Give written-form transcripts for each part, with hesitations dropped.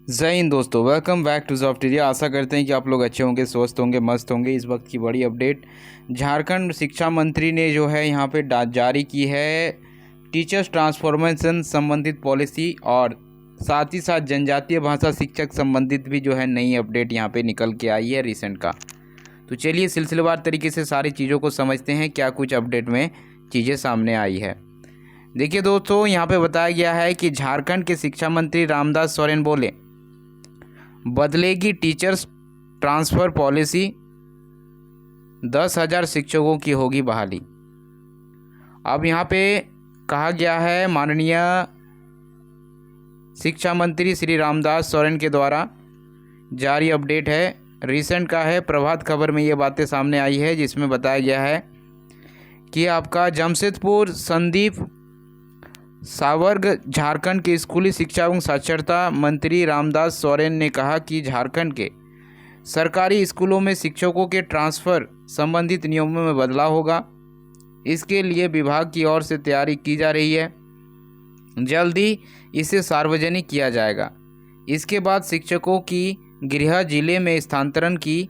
जय हिंद दोस्तों, welcome back to जॉफ्टेरिया। आशा करते हैं कि आप लोग अच्छे होंगे, स्वस्थ होंगे, मस्त होंगे। इस वक्त की बड़ी अपडेट, झारखंड शिक्षा मंत्री ने जो है यहाँ पे जारी की है टीचर्स ट्रांसफॉर्मेशन संबंधित पॉलिसी, और साथ ही साथ जनजातीय भाषा शिक्षक संबंधित भी जो है नई अपडेट यहाँ पे निकल के आई है रिसेंट का। तो चलिए सिलसिलेवार तरीके से सारी चीज़ों को समझते हैं, क्या कुछ अपडेट में चीज़ें सामने आई है। देखिए दोस्तों, यहाँ पे बताया गया है कि झारखंड के शिक्षा मंत्री रामदास सोरेन बोले, बदलेगी टीचर्स ट्रांसफ़र पॉलिसी, 10,000 शिक्षकों की होगी बहाली। अब यहाँ पे कहा गया है, माननीय शिक्षा मंत्री श्री रामदास सोरेन के द्वारा जारी अपडेट है, रिसेंट का है। प्रभात खबर में ये बातें सामने आई है, जिसमें बताया गया है कि आपका जमशेदपुर संदीप सावर्ग झारखंड के स्कूली शिक्षा एवं साक्षरता मंत्री रामदास सोरेन ने कहा कि झारखंड के सरकारी स्कूलों में शिक्षकों के ट्रांसफ़र संबंधित नियमों में बदलाव होगा। इसके लिए विभाग की ओर से तैयारी की जा रही है, जल्द ही इसे सार्वजनिक किया जाएगा। इसके बाद शिक्षकों की गृह जिले में स्थानांतरण की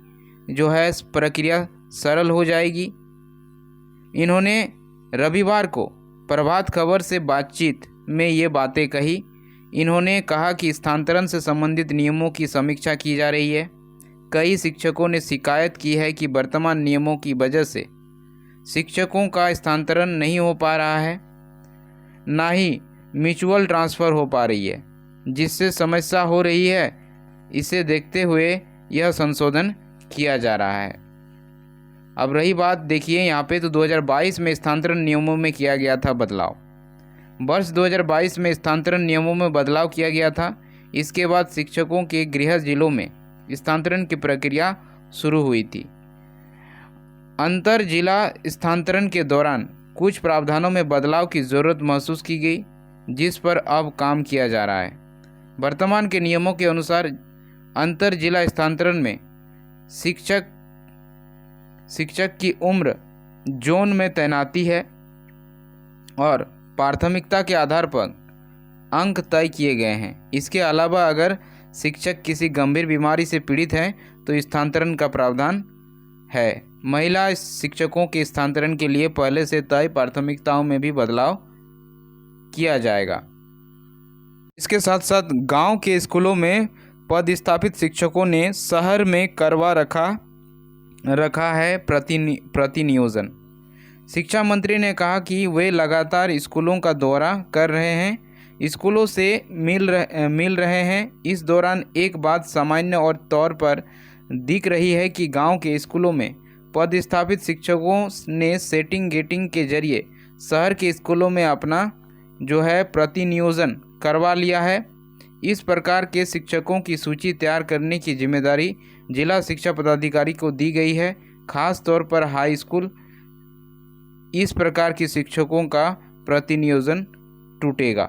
जो है प्रक्रिया सरल हो जाएगी। इन्होंने रविवार को प्रभात खबर से बातचीत में ये बातें कही। इन्होंने कहा कि स्थानांतरण से संबंधित नियमों की समीक्षा की जा रही है। कई शिक्षकों ने शिकायत की है कि वर्तमान नियमों की वजह से शिक्षकों का स्थानांतरण नहीं हो पा रहा है, ना ही म्यूचुअल ट्रांसफ़र हो पा रही है, जिससे समस्या हो रही है। इसे देखते हुए यह संशोधन किया जा रहा है। अब रही बात, देखिए यहाँ पे तो 2022 में स्थानांतरण नियमों में किया गया था बदलाव। वर्ष 2022 में स्थानांतरण नियमों में बदलाव किया गया था। इसके बाद शिक्षकों के गृह जिलों में स्थानांतरण की प्रक्रिया शुरू हुई थी। अंतर जिला स्थानांतरण के दौरान कुछ प्रावधानों में बदलाव की ज़रूरत महसूस की गई, जिस पर अब काम किया जा रहा है। वर्तमान के नियमों के अनुसार अंतर जिला स्थानांतरण में शिक्षक की उम्र जोन में तैनाती है और प्राथमिकता के आधार पर अंक तय किए गए हैं। इसके अलावा अगर शिक्षक किसी गंभीर बीमारी से पीड़ित हैं तो स्थानांतरण का प्रावधान है। महिला शिक्षकों के स्थानांतरण के लिए पहले से तय प्राथमिकताओं में भी बदलाव किया जाएगा। इसके साथ साथ गांव के स्कूलों में पदस्थापित शिक्षकों ने शहर में करवा रखा है प्रतिनियोजन। शिक्षा मंत्री ने कहा कि वे लगातार स्कूलों का दौरा कर रहे हैं, स्कूलों से मिल रहे हैं। इस दौरान एक बात सामान्य और तौर पर दिख रही है कि गांव के स्कूलों में पदस्थापित शिक्षकों ने सेटिंग गेटिंग के जरिए शहर के स्कूलों में अपना जो है प्रतिनियोजन करवा लिया है। इस प्रकार के शिक्षकों की सूची तैयार करने की जिम्मेदारी जिला शिक्षा पदाधिकारी को दी गई है। खास तौर पर हाई स्कूल इस प्रकार के शिक्षकों का प्रतिनियोजन टूटेगा।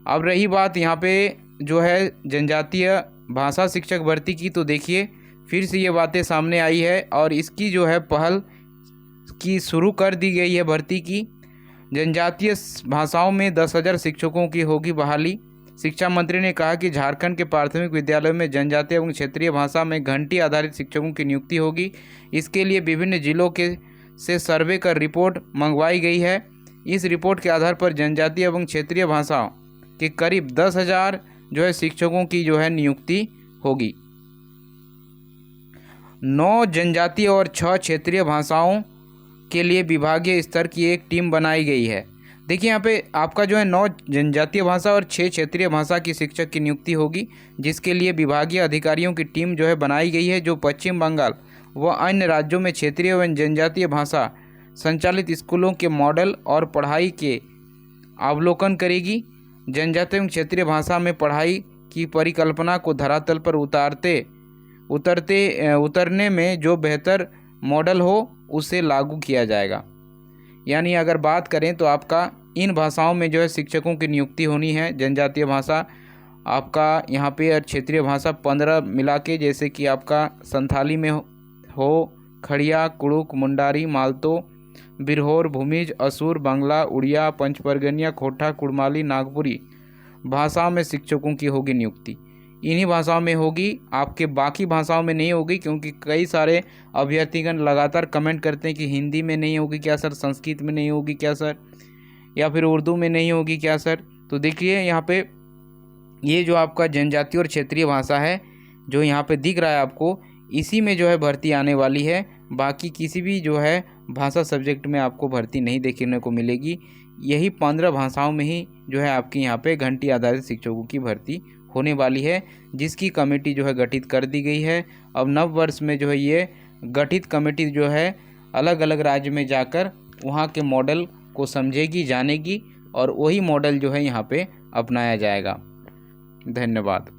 अब रही बात यहाँ पे जो है जनजातीय भाषा शिक्षक भर्ती की, तो देखिए फिर से ये बातें सामने आई है और इसकी जो है पहल की शुरू कर दी गई है भर्ती की। जनजातीय भाषाओं में 10,000 शिक्षकों की होगी बहाली। शिक्षा मंत्री ने कहा कि झारखंड के प्राथमिक विद्यालयों में जनजातीय एवं क्षेत्रीय भाषा में घंटी आधारित शिक्षकों की नियुक्ति होगी। इसके लिए विभिन्न जिलों से सर्वे कर रिपोर्ट मंगवाई गई है। इस रिपोर्ट के आधार पर जनजातीय एवं क्षेत्रीय भाषाओं के करीब 10,000 जो है शिक्षकों की जो है नियुक्ति होगी। 9 जनजातीय और 6 क्षेत्रीय भाषाओं के लिए विभागीय स्तर की एक टीम बनाई गई है। देखिए यहाँ पे आपका जो है 9 जनजातीय भाषा और 6 क्षेत्रीय भाषा की शिक्षक की नियुक्ति होगी, जिसके लिए विभागीय अधिकारियों की टीम जो है बनाई गई है, जो पश्चिम बंगाल व अन्य राज्यों में क्षेत्रीय एवं जनजातीय भाषा संचालित स्कूलों के मॉडल और पढ़ाई के अवलोकन करेगी। जनजातीय एवं क्षेत्रीय भाषा में पढ़ाई की परिकल्पना को धरातल पर उतरने में जो बेहतर मॉडल हो उसे लागू किया जाएगा। यानी अगर बात करें तो आपका इन भाषाओं में जो है शिक्षकों की नियुक्ति होनी है। जनजातीय भाषा आपका यहाँ पे और क्षेत्रीय भाषा 15 मिला के, जैसे कि आपका संथाली में हो, खड़िया, कुड़ुक, मुंडारी, मालतो, बिरहोर, भूमिज, असुर, बांग्ला, उड़िया, पंचपरगनिया, खोटा, कुड़माली, नागपुरी भाषाओं में शिक्षकों की होगी नियुक्ति। इन्हीं भाषाओं में होगी, आपके बाकी भाषाओं में नहीं होगी, क्योंकि कई सारे अभ्यर्थीगण लगातार कमेंट करते हैं कि हिंदी में नहीं होगी क्या सर, संस्कृत में नहीं होगी क्या सर, या फिर उर्दू में नहीं होगी क्या सर। तो देखिए यहाँ पे ये जो आपका जनजातीय और क्षेत्रीय भाषा है जो यहाँ पे दिख रहा है आपको, इसी में जो है भर्ती आने वाली है। बाकी किसी भी जो है भाषा सब्जेक्ट में आपको भर्ती नहीं देखने को मिलेगी। यही 15 भाषाओं में ही जो है आपकी यहाँ पे घंटी आधारित शिक्षकों की भर्ती होने वाली है, जिसकी कमेटी जो है गठित कर दी गई है। अब नव वर्ष में जो है ये गठित कमेटी जो है अलग अलग राज्य में जाकर वहाँ के मॉडल को समझेगी, जानेगी, और वही मॉडल जो है यहाँ पे अपनाया जाएगा। धन्यवाद।